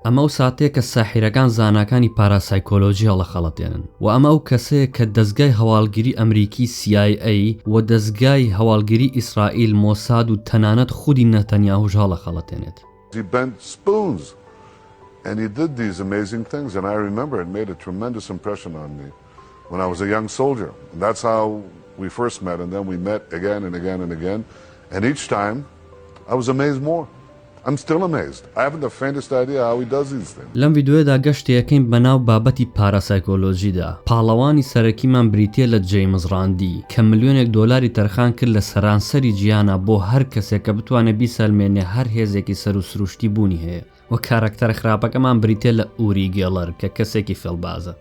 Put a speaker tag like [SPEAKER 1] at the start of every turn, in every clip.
[SPEAKER 1] ئەمە و ساتەیە کە ساحیرەکان زاناکانی پاراسایکۆلۆژی هەڵەخەڵەتێنن و ئەمە و کەسەیە کە دەزگای هەواڵگری ئەمریکی CIA و دەزگای هەواڵگری ئیسرائیل مۆساد و تەنانەت خودی نەتەنیاهوش هەڵەخەڵەتێنێت.
[SPEAKER 2] And he did these amazing things, and I remember it made a tremendous impression on me when I was a young soldier. And that's how we first met, and then we met again and again and again. And each time, I was amazed more. I'm still amazed. I haven't the faintest idea how he does these things.
[SPEAKER 1] لەم ڤیدیۆیەدا گەشتێکەکەین بەناو بابەتی پاراسایکۆلۆژیدا. پاڵەوانی سەرەکیمان بریتیە لە جەیمز ڕاندی کە $1,000,000 تەرخان کرد لە سەرانسەری جیهانە بۆ هەر کەسێک کە بتوانێت بیسەلمێنێ هەر هێزێکی سەر و سروشتی بوونی هەیە. و کارکتەرە خراپەکەمان بریتێ لە ئوری گێڵەر کە کەسێکی فێڵبازە.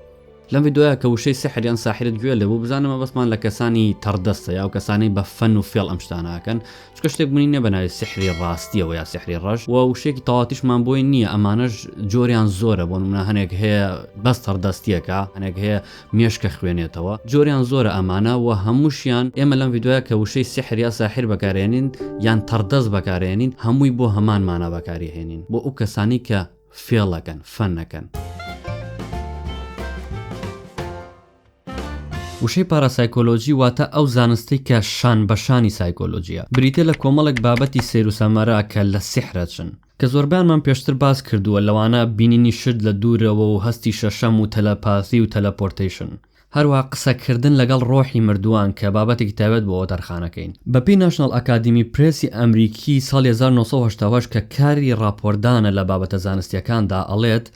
[SPEAKER 1] لەم ڤیدیۆیە کە وشەی سحریان ساحرت گوێ لێ بوو بزانمە بەسمان لە کەسانی تەردەستە یا و کەسانی بە فەن و فێڵ ئەم شتانەکەن چکە شتێک بوونی نە بەناوی سحری ڕاستیەوە یا سحری ڕەش و وشەیەکی تەواوەتیشمان بۆی نییە. ئەمانەش جۆریان زۆرە بۆ نمونە هەنێک هەیە بەس تەردەستیەکە، هەنێک هەیە مێشکە خوێنێتەوە، جۆریان زۆرە ئەمانە و هەمووشیان ئێمە لەم ڤیدیۆیە کە وشەی سحر یا ساحر بەکارێنین یان تەردەست بەکارێنین هەمووی بۆ هەمان مانە بەکاریهێنین بۆ ئەو کەسانی کە فێڵەکەن فەنەکەن. وشەی پاراسایکۆلۆژی واتە ئەو زانستی کە شان بەشانی سایکۆلۆژیە بریتێ لە کۆمەڵێک بابەتی سیر و سەمەرە کە لە سحرەچن کە زۆربیانمان پێشتر باس کردووە لەوانە بینینی شت لە دوورەوە و هەستی شەشەم و تەلەپاسی و تەلەپۆرتیشن. هەروە قسەکردن لەگەڵ ڕۆحی مردووان کە بابەتێکی تایبەت بۆەوە دەرخانەکەین. بەپی ناشنال ئەکادمی پرێسی ئەمریکی ساڵی 1970 کە کاری راپۆردانە لە بابەتە زانستیەکاندا ئەڵێت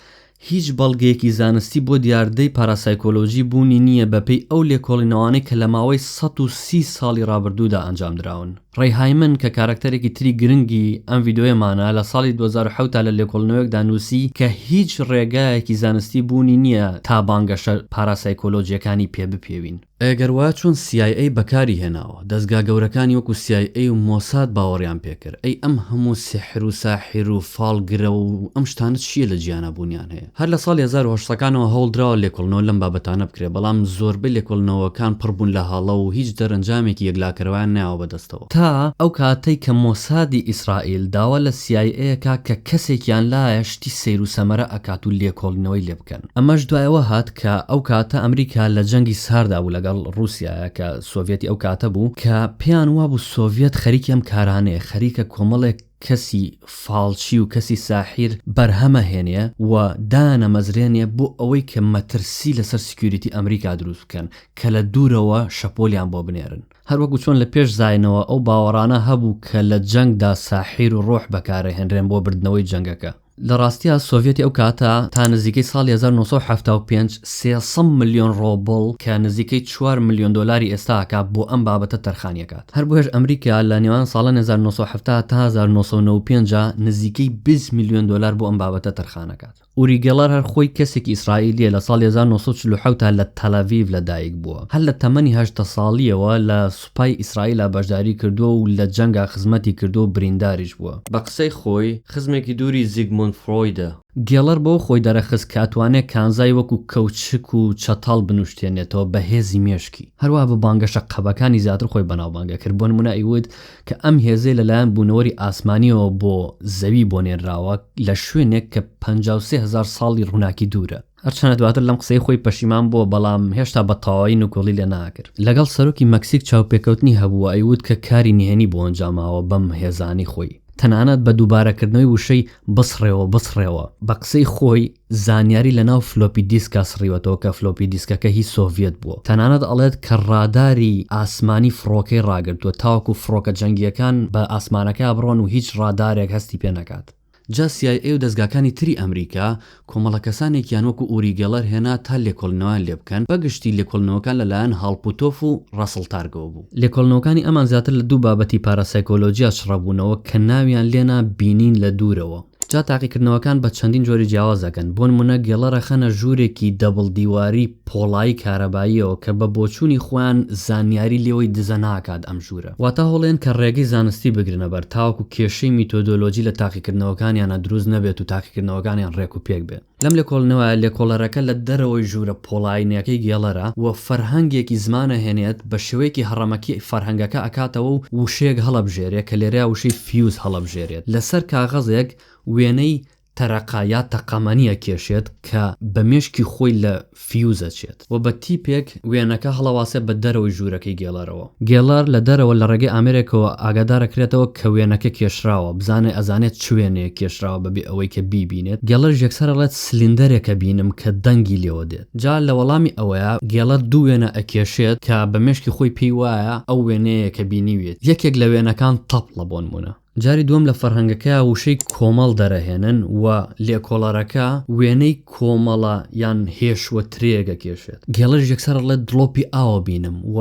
[SPEAKER 1] هیچ بەڵگەیەکی زانستی بۆ دیاردەی پاراسایکۆلۆژی بوونی نییە بەپێی ئەو لێکۆڵینەوانەی کە لە ماوەی 130 ساڵی ڕابردوودا ئەنجام دراون. ڕێیهایمن کە کارکتەرێکی تری گرنگی ئەم ڤیدیۆیەمانە لە ساڵی 2007 لە لێکۆڵینەوەیەکدا نووسی کە هیچ ڕێگایەکی زانستی بوونی نییە تا بانگەشە پاراسایکۆلۆژیەکانی پێ بپێوین. ئەگەر وایە چۆن CIA بەکاری هێناوە دەزگا گەورەکانی وەکو CIA و مۆساد باوەڕیان پێکرد ئەی ئەم هەموو سحر و ساحر و فاڵگرە و ئەم شتانت چییە لە جیانە بوونیان هەیە. هەر لە ساڵی 1800ەکانەوە هەوڵدراوە لێکۆڵنەوە لەم بابەتانە بکرێ بەڵام زۆربەی لێکۆڵنەوەکان پڕبوون لە هاڵە و هیچ دەرەنجامێکی یەکلاکەرەوەیان نایەوە بەدەستەوە تا ئەو کاتەی کە مۆسادی ئیسرائیل داوا لە CIA کە کەسێکیان لایە شتی سیر و سەمەرە ئەکات و لێکۆڵنەوەی لێ بکەن. ئەمەش دوایەوە هات کە ئەو کاتە ئەمریکا لە جەنگی ساردا بوو لەگەڵ رووسایە کە سۆڤێتی ئەو کاتە بوو کە پێیان وابوو سۆڤێت خەریکی ئەم کارانەیە خەریکە کۆمەڵێک کەسی فاڵچی و کەسی ساحیر بەرهەمە هێنێ و دانە مەزرێنێ بۆ ئەوەی کە مەترسی لەسەر سکیوریتی ئەمریکا دروست بکەن کە لە دوورەوە شەپۆلیان بۆ بنێرن. هەروەکو چۆن لە پێش زاینەوە ئەو باوەڕانە هەبوو کە لە جەنگدا ساحیر و ڕۆح بەکارەهێنرێن بۆ بردنەوەی جەنگەکە. لە ڕاستیە سۆڤێتی ئەو کاتە تا نزیکەی ساڵی 1975 300 ملیۆن ڕۆبڵ کە نزیکەی 4 ملیۆن دۆلاری ئێستاکە بۆ ئەم بابەتە تەرخانیەکات. هەر بۆهێش ئەمریکا لە نێوان ساڵە 1970 تا 1995 نزیکەی 20 ملیۆن دۆلار بۆ ئەم بابەتە تەرخانەکات. ئوری گێڵەر هەر خۆی کەسێکی ئیسرائیلیە لە ساڵی 1947 لە تەلەڤیڤ لەدایک بووە. هەر لە تەمەنی 8 ساڵیەوە لە سوپای ئیسرائیلە بەشداری کردووە و لە جەنگا خزمەتی کردو و برینداریش بووە. بە قسەی خۆی خزمێکی دووری زیگموند فرۆیدە. گێڵەر بۆ خۆی دەرەخست کاتوانێت کانزای وەکو کەوچک و چەتاڵ بنوشتێنێتەوە بە هێزی مێشکی. هەروە بە بانگەشە قەبەکانی زیاتر خۆی بەناوبانگە کرد. بۆ نمونە ئەیوت کە ئەم هێزەی لەلایەن بوونەوەری ئاسمانیەوە بۆ زەوی بۆنێنراوە لە شوێنێک کە 53,000 ساڵی ڕووناکی دوورە. هەرچەنە دواتر لەم قسەی خۆی پەشیمان بووە بەڵام هێشتا بە تەواوی نوکۆڵی لێ ناکرد. لەگەڵ سەرۆکی مەکسیک چاوپێکەوتنی هەبووە ئەیوت کە کاری نهێنی بۆ ئەنجاماوە بەم هێزانی خۆی. تەنانەت بە دووبارەکردنەوەی وشەی بسڕێەوە بە قسەی خۆی زانیاری لە ناو فلۆپی دیسکا سڕیوەتەوە کە فلۆپی دیسکەکە هی سۆڤێت بووە. تەنانەت ئەڵێت کە ڕاداری ئاسمانی فڕۆکەی ڕاگرتووە تاوەکو فڕۆکە جەنگیەکان بە ئاسمانەکە بڕۆن و هیچ ڕادارێک هەستی پێ نەکات. جا CIA و دەزگاکانی تری ئەمریکا کۆمەڵە کەسانێکیان وەکو ئوری گێڵەر هێنا تا لێکۆڵنەوەیان لێ بکەن بەگشتی لێکۆڵنەوەکان لەلایەن هەڵپوتۆف و ڕەسڵ تارگەوە بوو. لێکۆڵنەوەکانی ئەمان زیاتر لە دوو بابەتی پاراسایکۆلۆژیا شڕەبوونەوە کە ناویان لێنا بینین لە دوورەوە. جا تاقیکردنەوەکان بە چەندین جۆری جیاوازەکەن. بۆ نمونە گێڵەرە خەنە ژوورێکی دەبڵ دیواری پۆڵایی کارەباییەوە کە بە بۆچوونی خۆیان زانیاری لێەوەی دزە ناکات ئەم ژوورە. واتە هەوڵێن کە ڕێگەی زانستی بگرنە بەر تاوەکو کێشەی میتۆدۆلۆژی لە تاقیکردنەوەکانیانە دروست نەبێت و تاقیکردنەوەکانیان ڕێک و پێک بێت. لەم لێکۆڵنەوە لێکۆڵەرەکە لە دەرەوەی ژوورە پۆڵاینەکەی گێڵەرە و فەرهەنگێکی زمانە هێنێت بە شێوەیەکی هەڕەمەکی فەرهەنگەکە ئەکاتەوە و وشەیەک هەڵەبژێرێت کە لێرەیە وشەی فیوز هەڵەبژێرێت لەسەر کاغەزێک وێنەی تەرەقا یا تەقەمەنیە کێشێت کە بە مێشکی خۆی لە فیوزە چێت و بە تیپێک وێنەکە هەڵەواسێ بە دەرەوەی ژوورەکەی گێڵەرەوە. گێڵەر لە دەرەوە لە ڕێگەی ئامێرێکەوە ئاگادارەکرێتەوە کە وێنەکە کێشراوە بزانێ ئەزانێت چ وێنەیە کێشراوە بەبێ ئەوەی کە بیبینێت. گێڵەر یەکسەرەڵێت سلندەرێکە بینم کە دەنگی لێوە دێت. جا لە وەڵامی ئەوەیە گێڵەر دوو وێنە ئەکێشێت کە بە مێشکی خۆی پێی وایە ئەو وێنەیە کە بینیوێت یەکێک لە وێنەکان تەپڵە بۆ نمونە. جاری دووەم لە فەرهەنگەکە وشەی کۆمەڵ دەرەهێنن و لێکۆڵەرەکە وێنەی کۆمەڵە یان هێشوە ترێگە کێشێت. گێڵەر یەکسەرەڵێت دڵۆپی ئاوە بینم و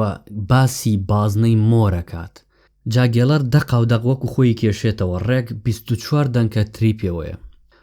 [SPEAKER 1] باسی بازنەی مۆرەکات. جا گێڵەر دەقا و دەقوەکو خۆی کێشێتەوە ڕێک 24 دەنکە تریپێوەیە.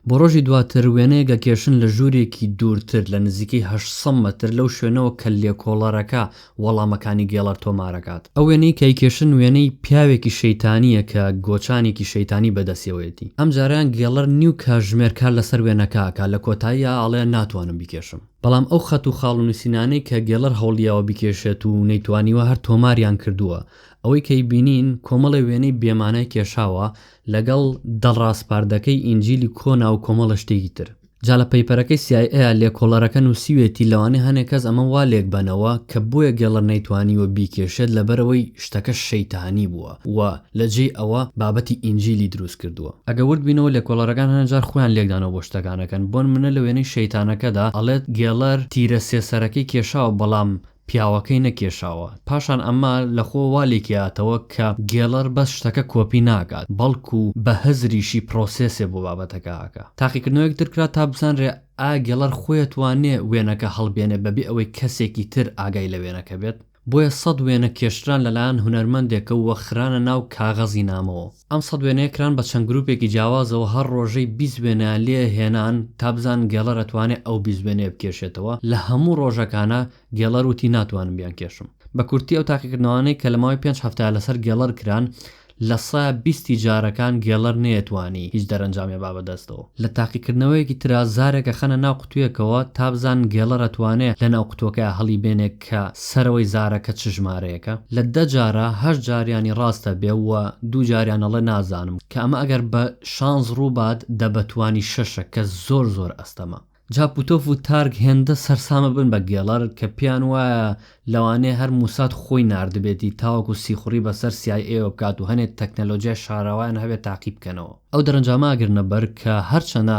[SPEAKER 1] بۆ ڕۆژی دواتر وێنەیەگە کێشن لە ژوورێکی دوورتر لە نزیکەی 800 مەتر لەو شوێنەوە کە لێکۆڵەرەکە وەڵامەکانی گێڵەر تۆمارەکات. ئەو وێنەی کەیکێشن وێنەی پیاوێکی شەیتانیە کە گۆچانێکی شەیتانی بەدەستێوەیەتی. ئەم جاریان گێڵەر نیو کاژمێرکار لەسەر وێنەکەکە لە کۆتاییە ئاڵێ ناتوانم بیکێشم. بەڵام ئەو خەت و خاڵ و نووسینانەی کە گێڵەر هەوڵیاوە بیکێشێت و نەیتوانیوە هەر تۆماریان کردووە. ئەوەی کەی بینین کۆمەڵی وێنەی بێمانای کێشاوە لەگەڵ دڵڕاستپاردەکەی ئینجیلی کۆنا و کۆمەڵە شتێکی تر. جا لە پەیپەرەکەی CIA لێکۆڵەرەکە نووسیوێتی لەوانەیە هەنێک کەس ئەمە وا لێک بنەوە کە بۆیە گێڵەر نەیتوانیوە بیکێشێت لەبەرەوەی شتەکە شەیتانی بووە و لەجێ ئەوە بابەتی ئینجیلی دروست کردووە. ئەگە ورد بینەوە لێکۆڵەرەکان هەنجار خۆیان لێکدانەوە بۆ شتەکانەکەن بۆن منە لە وێنەی شەیتانەکەدا ئەڵێت گێڵەر تیرە سێسەرەکەی کێشاوە بەڵام پیاوەکەی نەکێشاوە. پاشان ئەمە لە خۆ والێکیاتەوە کە گێڵەر بەس شتەکە کۆپی ناکات بەڵکو بە هەزریشی پرۆسێسێ بۆ بابەتەکەکە. تاقیکردنەوەیەک ترکرا تا بزانرێ گێڵەر خۆیەتوانێ وێنەکە هەڵبێنێ بەبێ ئەوەی کەسێکی تر ئاگای لە وێنەکە بێت. بۆیە 100 وێنە کێشتران لەلایەن هونەرمەندێکە و وەخرانە ناو کاغەزی نامەوە. ئەم 100 وێنەیە کران بە چەند گروپێکی جیاوازەوە هەر ڕۆژەی 20 وێنە لێ هێنان تا بزان گێڵەر ئەتوانێت ئەو 20 وێنەیە بکێشێتەوە. لە هەموو ڕۆژەکانە گێڵەر وتی ناتوانم بیان کێشم. بە کورتی ئەو تاقیکردنەوەی کە لە ماوەی 5 هەفتە لەسەر گێڵەر کران لە 120 جارەکان گێڵەر نەیەتوانی هیچ دەرەنجامێ با بەدەستەوە. لە تاقیکردنەوەیەکی ترا زارێکە خەنە ناو قوتوویەکەوە تا بزان گێڵەر ئەتوانێت لە ناو قوتووەکە هەڵی بێنێک کە سەرەوەی زارەکە چ ژمارەیەکە. لە 10 جارە 8 جاریانی ڕاستە بێ و 2 جاریانەڵێ نازانم کە ئەمە ئەگەر بە شانز ڕووبات دەبەتوانی 6 کە زۆر ئەستەمە. جا پوتۆف و تارگ هێندە سەرسامە بن بە گێڵەر کە پیان وایە لەوانەیە هەر مۆساد خۆی ناردبێتی تاوەکو سیخوڕی بەسەر CIA بکات و هەنێک تەکنەلۆژیای شاراوایان هەبێت تاقیب بکەنەوە. ئەو دەرەنجامە ئەگرنە بەر کە هەرچەنە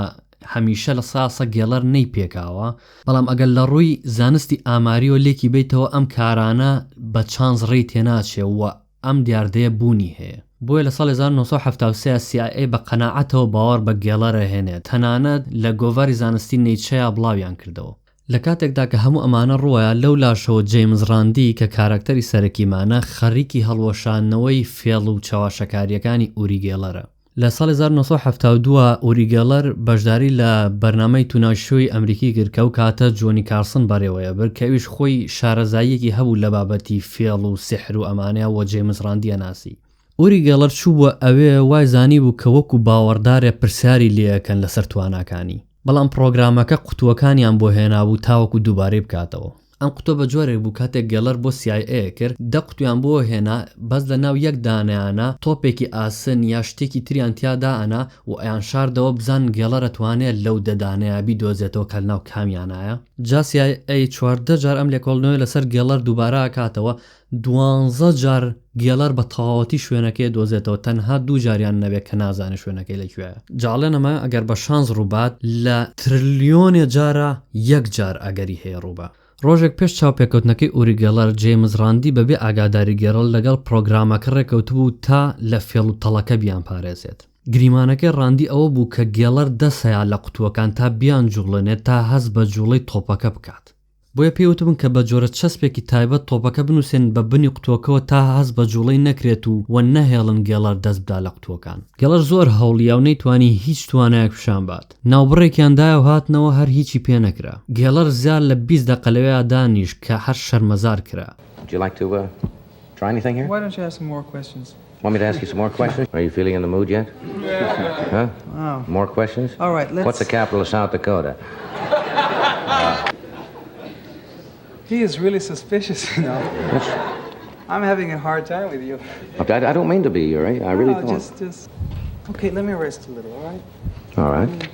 [SPEAKER 1] هەمیشە لە ساسە گێڵەر نەی پێکاوە بەڵام ئەگەر لە ڕووی زانستی ئاماری و لێکی بیتەوە ئەم کارانە بە چانس ڕێی تێناچێ و ئەم دیاردەیە بوونی هەیە. بۆیە لە ساڵی 1973 CIA بە قەناعەتەوە باوەڕ بە گێڵەرە هێنێت تەنانەت لە گۆڤاری زانستی نەیچەیە بڵاویان کردەوە. لە کاتێکدا کە هەموو ئەمانە ڕوایە لەو لاشەوە جەیمز ڕاندی کە کارکتەری سەرەکیمانە خەریکی هەڵوەشانەوەی فێڵ و چاواشەکاریەکانی ئوری گێڵەرە. لە ساڵی 1972 ئوری گێڵەر بەشداری لە بەرنامەی توناشۆی ئەمریکی کرد کە و کاتە جۆنی کارسن بەڕێوەیە بر کەویش خۆی شارەزاییەکی هەبوو لە بابەتی فێڵ و سحر و ئەمانەیە و جەیمز ڕاندیە ناسی. ئوری گێڵەر چوو بووە ئەوێ وای زانی بوو کە وەکو باوەڕدارێ پرسیاری لێەکەن لەسەر تواناکانی بەڵام پرۆگرامەکە قوتووەکانیان بۆ هێنابوو تاوەکو دووبارەی بکاتەوە. ئەم قوتۆ بە جۆرێک بوو کاتێک گێڵەر بۆ CIA کرد 10 قوتویان بۆ هێنا بەس لە ناو یەک دانیانە تۆپێکی ئاسن یا شتێکی تریان تیادا ئەنا و ئەیان شاردەوە بزان گێڵەر ئەتوانێت لەو دەدانەیە بیدۆزێتەوە کە ناو کامیانایە. جا CIA 14 جار ئەم لێکۆڵنەوەی لەسەر گێڵەر دووبارە ئاکاتەوە 12 جار گێڵەر بە تەواوەتی شوێنەکەی دۆزێتەوە تەنها 2 جاریان نەبێت کە نازانێت شوێنەکەی لەکوێیە. جاڵێنەمە ئەگەر بە شانز ڕووبات لە تریلیۆنێ جارە 1 جار ئەگەری هەیە ڕووبە. ڕۆژێک پێش چاوپێکەوتنەکەی ئوری گێڵەر جەیمز ڕاندی بەبێ ئاگاداری گێڕل لەگەڵ پرۆگرامەکە ڕێکەوتبوو تا لە فێڵ و تەڵەکە بیان پارێزێت. گریمانەکەی ڕاندی ئەوە بوو کە گێڵەر دەسەیە لە قوتووەکان تا بیان جوڵێنێت تا هەست بە جوڵەی تۆپەکە بکات. بۆیە پێوتبن کە بە جۆرە چەسپێکی تایبەت تۆپەکە بنووسێن بە بنی قوتووەکەەوە تا هەست بە جوڵەی نەکرێت و نەهێڵن گێڵەر دەست بدا لە قوتووەکان. گێڵەر زۆر هەوڵیا و نەیتوانی هیچ توانایەک پیشان بات. ناوبڕێکیاندایە و هاتنەوە هەر هیچی پێ نەکرا. گێڵەر زیاد لە 20 دقە لەوەیە دانیش کە هەر شەرمەزار کرا.
[SPEAKER 3] Would you like to try anything here?
[SPEAKER 4] Why don't you ask some more questions?
[SPEAKER 3] Want me to ask you some more questions? Are you feeling in the mood yet? Huh?
[SPEAKER 4] Oh.
[SPEAKER 3] More questions?
[SPEAKER 4] All right, let's...
[SPEAKER 3] What's the capital of South Dakota?
[SPEAKER 4] He is really suspicious, you know. I'm having a hard time with you.
[SPEAKER 3] I don't mean to be, Uri. I really don't.
[SPEAKER 4] Just... Okay, let me rest a little, all right?
[SPEAKER 3] All right.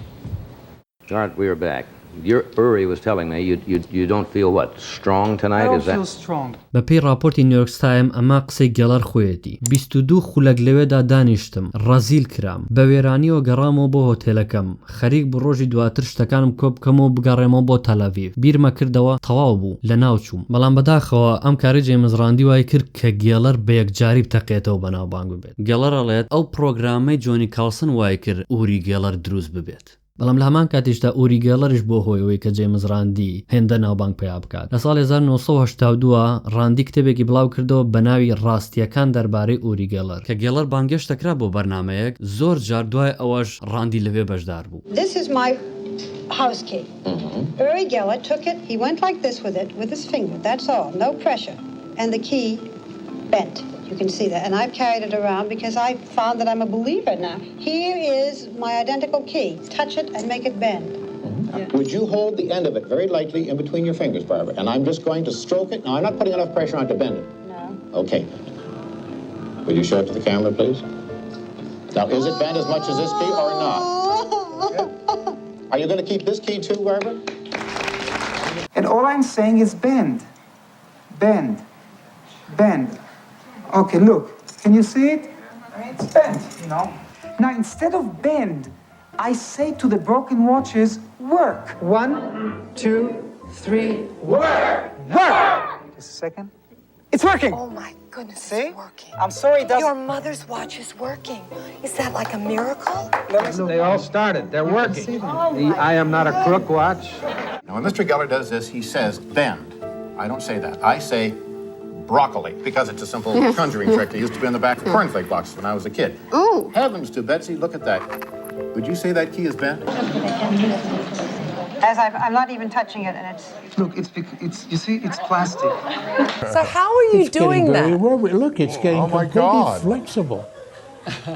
[SPEAKER 3] Art, we are back. Uri was telling me you don't feel what, strong tonight?
[SPEAKER 4] I don't
[SPEAKER 3] Is that
[SPEAKER 4] feel strong.
[SPEAKER 1] بە پێی راپۆرتی نیویۆرک تایمز ئەمە قسەی گەڵەر خۆیەتی 22 خولەک لەوێدا دانیشتم ڕەزیل کرام بە وێرانیەوە گەڕامەوە بۆ هۆتێلەکەم خەریک بۆ ڕۆژی دواتر شتەکانم کۆ بکەمەوە بگەڕێمەوە بۆ تەلەڤیڤ بیرمە کردەوە تەواو بوو لە ناوچووم بەڵام بەداخەوە ئەم کاری جێمز ڕاندی وای کرد کە گێڵەر بە یەکجاری بتەقێتەوە بەناوبانگ ببێت گێڵەر ئەڵێت ئەو پرۆگرامەی جۆنی کاڵسن وای کرد ئوری گێڵەر دروست ببێت بەڵام لە هەمان کاتیشدا ئوری گێڵەریش بۆ هۆیەوەی کە جێمز ڕاندی هێندە ناوبانگ پیا بکات لە ساڵی 1982 ڕاندی کتێبێکی بڵاو کردەوە بە ناوی ڕاستیەکان دەربارەی ئوری گێڵەر کە گێڵەر بانگێشتەکرا بۆ بەرنامەیەک زۆر جار دوای ئەوەش ڕاندی لەوێ بەشدار بوو.
[SPEAKER 5] This is my house key. Uri Geller took it, he went like this with it, with his finger, that's all, no pressure. And the key bent. You can see that. And I've carried it around because I found that I'm a believer now. Here is my identical key. Touch it and make it bend.
[SPEAKER 6] Yeah. Would you hold the end of it very lightly in between your fingers, Barbara? And I'm just going to stroke it. Now, I'm not putting enough pressure on to bend it.
[SPEAKER 5] No.
[SPEAKER 6] Okay. Will you show it to the camera, please? Now, is it bent as much as this key or not? Are you going to keep this key too, Barbara?
[SPEAKER 4] And all I'm saying is bend. Bend. Bend. Okay, look. Can you see it? It's bent, you know. Now, instead of bend, I say to the broken watches, work. 1, 2, 3, work! Work! Just a second. It's working!
[SPEAKER 7] Oh my goodness,
[SPEAKER 4] See?
[SPEAKER 7] it's working.
[SPEAKER 4] I'm sorry it doesn't...
[SPEAKER 7] Your mother's watch is working. Is that like a miracle?
[SPEAKER 8] They all started. They're working. I am not a crook watch.
[SPEAKER 6] Now, when Mr. Geller does this, he says bend. I don't say that. I say broccoli, because it's a simple conjuring trick that used to be on the back of cornflake boxes when I was a kid.
[SPEAKER 7] Ooh!
[SPEAKER 6] Heavens to Betsy, look at that. Would you say that key is bent?
[SPEAKER 5] As I'm not even touching it, and it's...
[SPEAKER 4] Look, you see, it's plastic.
[SPEAKER 7] So how are you doing that?
[SPEAKER 9] Look, it's getting completely flexible.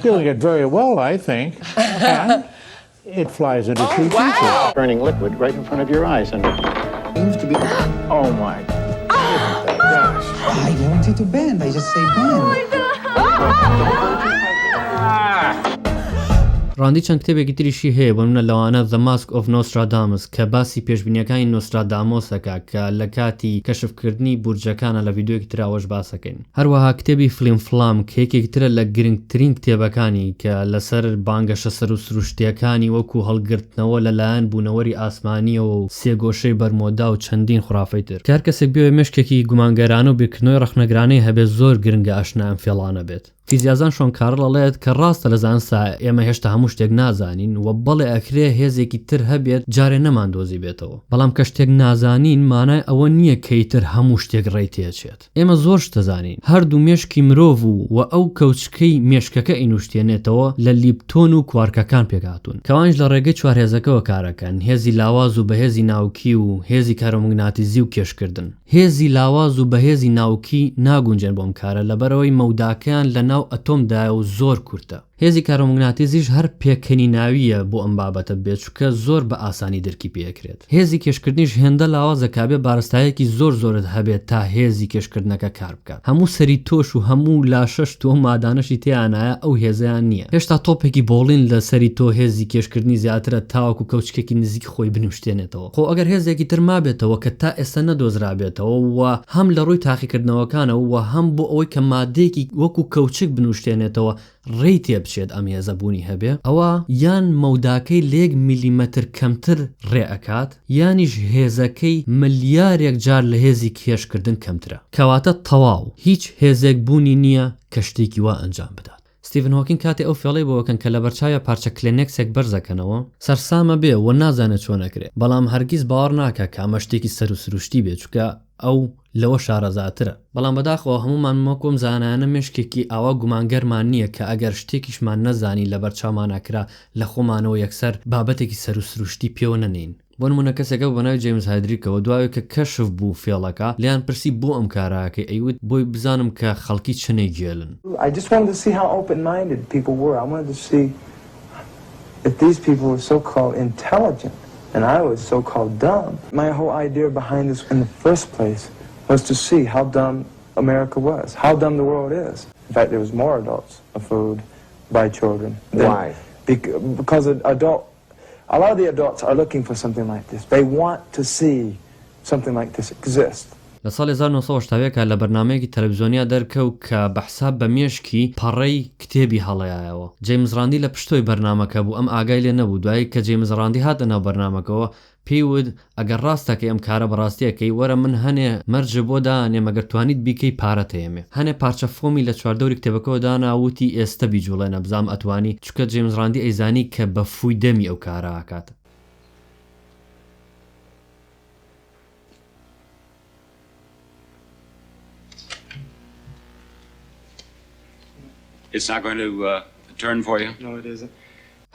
[SPEAKER 9] Doing it very well, I think. And it flies into two pieces.
[SPEAKER 6] Burning liquid right in front of your eyes, and it seems to be... Oh, my gosh.
[SPEAKER 4] I don't want you to bend. I just say bend.
[SPEAKER 1] ڕاندی چەند کتێبێکی تریشی هەیە بۆ منە لەوانە The Mask of Nostradamus کە باسی پێشبینیەکانی نۆسترادامۆسەکە کە لە کاتی کەشفکردنی بورجەکانە لە ڤیدیۆیەکی تراوەش باسەکەین هەروەها کتێبی فلیم فلام کە یەکێکترە لە گرنگترین کتێبەکانی کە لەسەر بانگەشە سەر و سروشتیەکانی وەکو هەڵگرتنەوە لەلایەن بوونەوەری ئاسمانیەوە و سێگۆشەی بەرمۆدا و چەندین خوڕافەی تر کار کەسێک بێ مێشکێکی گومانگەرانە و بیرکردنەوەی ڕەخنەگرانەی هەبێت زۆر گرنگە ئاشنا ئەم فێڵانە بێت فیزیازان شۆن کارڵ ئەڵێت کە ڕاستە لە زانسا ئێمە هێشتا هەموو شتێک نازانین و بەڵێ ئەکرێ هێزێکی تر هەبێت جارێ نەماندۆزی بێتەوە بەڵام کە شتێک نازانین مانای ئەوە نییە کەیتر هەموو شتێک ڕێی تێچێت ئێمە زۆر شتەزانین هەردوو مێشکی مرۆڤ و ئەو کەوچکەی مێشکەکە ئینوشتێنێتەوە لە لیپتۆن و کوارکەکان پێکهاتوون کەوانش لە ڕێگەی چوار هێزەکەەوە کارەکەن هێزی لاواز و بەهێزی ناوکی و هێزی کارۆمەگناتیزی و کێشکردن هێزی لاواز و بەهێزی ناوکی ناگونجێن بۆم کارە لەبەرەوەی مەوداکەیان لە ناو ئەتۆمدا و زۆر کورتە هێزی کارۆمەگناتیزیش هەر پێکەنی ناویە بۆ ئەم بابەتە بێت چونکە زۆر بە ئاسانی دەرکی پێکرێت هێزی کێشکردنیش هێندە لاوازە کابێ بارستایەکی زۆرت هەبێت تا هێزی کێشکردنەکە کار بکات هەموو سەری تۆش و هەموو لاشەش تۆ مادانەشی تیانایە ئەو هێزیان نییە هێشتا تۆپێکی بۆڵین لە سەری تۆ هێزی کێشکردنی زیاترە تاوەکو کەوچکێکی نزیک خۆی بنوشتێنێتەوە خۆ ئەگەر هێزێکی تر مابێتەوە کە تا ئێستا نەدۆزرابێتەوە و هەم لە ڕووی تاقیکردنەوەکانە و هەم بۆ ئەوەی کە مادەیەکی وەکو کەوچک بنوشتێنێتەوە ڕێی تێبچێت ئەم هێزەبوونی هەبێ ئەوە یان مەوداکەی لێک میلیمەتر کەمتر ڕێئەکات یانیش هێزەکەی ملیارێک جار لە هێزی کێشکردن کەمترە کەواتە تەواو هیچ هێزێک بوونی نییە کە شتێکی وا ئەنجام بدات ستیڤن هۆکین کاتی ئەو فێڵەی بۆکەن کە لە بەرچاوە پارچە کلێنێکسێک بەرزەکەنەوە سەرسامە بێ و نازانێت چۆنەکرێت بەڵام هەرگیز باوەڕ ناکە کە ئەمە شتێکی سەر و سروشتی بێت چونکە ئەو لەوە شارەزاترە بەڵام بەداخەوە هەمومان مەکۆم زانانە مێشکێکی ئاوا گومانگەرمان نییە کە ئەگەر شتێکیشمان نەزانی لە بەرچاومانەکرا لە خۆمانەوە یەکسەر بابەتێکی سەر و سروشتی پێوە نەنین بۆ نمونە کەسێکە بە ناوی جێمز هایدریکەوە دوایە کە کەشف بوو فێڵەکە لیان پرسی بۆ ئەم کاراکەی ئەیوت بۆی بزانم کە خەڵکی چنەی گێلن
[SPEAKER 10] I just wanted to see how open-minded people were. I wanted to see if these people were so-called intelligent and I was so-called dumb. My whole idea behind this in the first place was to see how dumb America was, how dumb the world is. In fact, there was more adults food by children.
[SPEAKER 3] Why?
[SPEAKER 10] Because A lot of the adults are looking for something like this. They want to see something like this exist.
[SPEAKER 1] لە ساڵی 1970 لە بەرنامەیەکی تەلەڤیزیۆنیا دەرکەوت کە بەحسا بە مێشکی پەڕەی کتێبی هەڵەیایەوە. جەیمز ڕاندی لە پشتۆی بەرنامەکە بوو، ئەم ئاگای لێ نەبوو. دوایی کە جەیمز ڕاندی هاتە ناو بەرنامەکەەوە پێیوت ئەگەر ڕاستەکەی ئەم کارە بەڕاستیەکەی وەرە من هەنێ مەرجە بۆ دانێ مەگەر توانیت بیکەی پارەت هەیەمێ. هەنێ پارچە فۆمی لە چواردەوری کتێبەکەەوە داناوتی ئێستا بیجوڵێ نەبزام ئەتوانی، چونکە جەیمز ڕاندی ئەیزانی کە بە فووی دەمی ئەو کارە ئاکاتە.
[SPEAKER 11] It's not going to turn for you?
[SPEAKER 10] No, it isn't.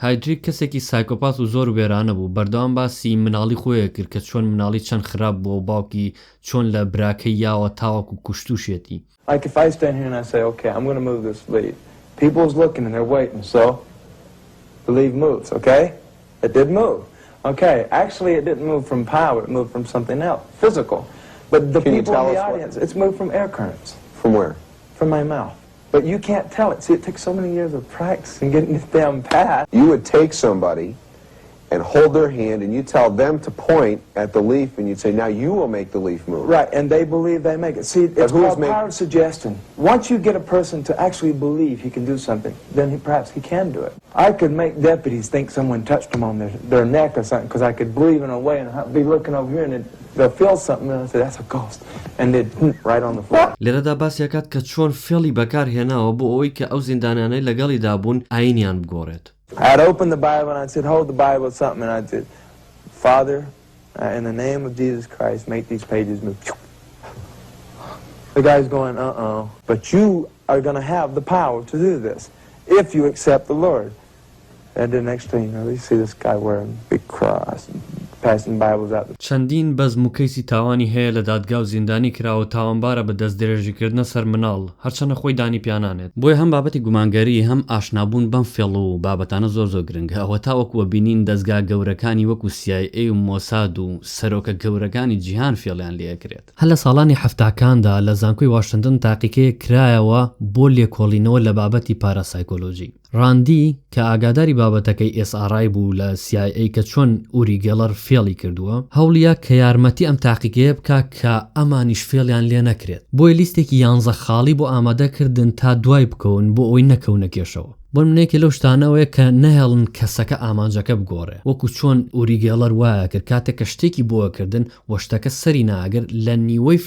[SPEAKER 1] هایدری کەسێکی سایکۆپات و زۆر و بێرانە بوو. بەردەوام باسی مناڵی خۆیە کرد کە چۆن مناڵی چەند خراپ بووە و باوکی چۆن لە براکەی یاوە تاوەکو کوشتوشێتی.
[SPEAKER 10] Like if I stand here and I say, okay, I'm going to move this lead. People's looking and they're waiting, so the lead moves, okay? It did move. Okay, actually it didn't move from power, it moved from something else, physical. But the people in the audience, it's moved from air currents.
[SPEAKER 12] From where?
[SPEAKER 10] From my mouth. But you can't tell it. See, it takes so many years of practice and getting this damn path.
[SPEAKER 12] You would take somebody and hold their hand and you tell them to point at the leaf and you'd say, now you will make the leaf move.
[SPEAKER 10] Right, and they believe they make it. See, it's called power of suggestion. Once you get a person to actually believe he can do something, then perhaps he can do it. I could make deputies think someone touched them on their neck or something because I could believe in a way and I'd be looking over here and they'll feel something and I'll say, that's a ghost. And they'd right on the floor.
[SPEAKER 1] لێرەدا باسیەکات کە چۆن فێڵی بەکارهێناوە بۆ ئەوەی کە ئەو زیندانانەی لەگەڵیدا بوون ئاینیان بگۆڕێت.
[SPEAKER 10] I'd open the Bible and I'd say, hold the Bible or something, and I'd say, Father, in the name of Jesus Christ, make these pages move. The guy's going, but you are going to have the power to do this if you accept the Lord. And the next thing, you see this guy wearing a big cross and passing Bibles out.
[SPEAKER 1] چەندین بەزم و کەیسی تاوانی هەیە لە دادگا و زیندانی کراوە تاوانبارە بە دەست درێژیکردنە سەر مناڵ، هەرچەنە خۆی دانی پیانانێت. بۆیە هەم بابەتی گومانگەری هەم ئاشنابوون بەم فێڵ و بابەتانە زۆر گرنگە. ئەوە تاوەکووە بینین دەزگا گەورەکانی وەکو CIA و مۆساد و سەرۆکە گەورەکانی جیهان فێڵیان لێکرێت. هەر لە ساڵانی حەفتاکاندا لە زانکۆی واشنگتن تاقیکەیە کرایەوە بۆ لێکۆڵینەوە لە بابەتی پاراسایکۆلۆژی. راندی کە ئاگاداری بابەتەکەی SRI بوو لە CIA کە چۆن ئوری گێلەر فێڵی کردووە، هەوڵیە کە یارمەتی ئەم تاقیکەیە بکە کە ئەمانیش فێڵیان لێ نەکرێت. بۆیە لیستێکی 11 خاڵی بۆ ئامادەکردن تا دوای بکەون بۆ ئەوەی نەکەونە کێشەوە. بۆ منێکی لەو شتانەوەیە کە نەهێڵن کەسەکە ئامانجەکە بگۆڕێ، وەکو چۆن ئوری گێلەر وایە کرد کاتێک کە شتێکی بۆکردن وە شتەکە سەری ناگر لە نیوەی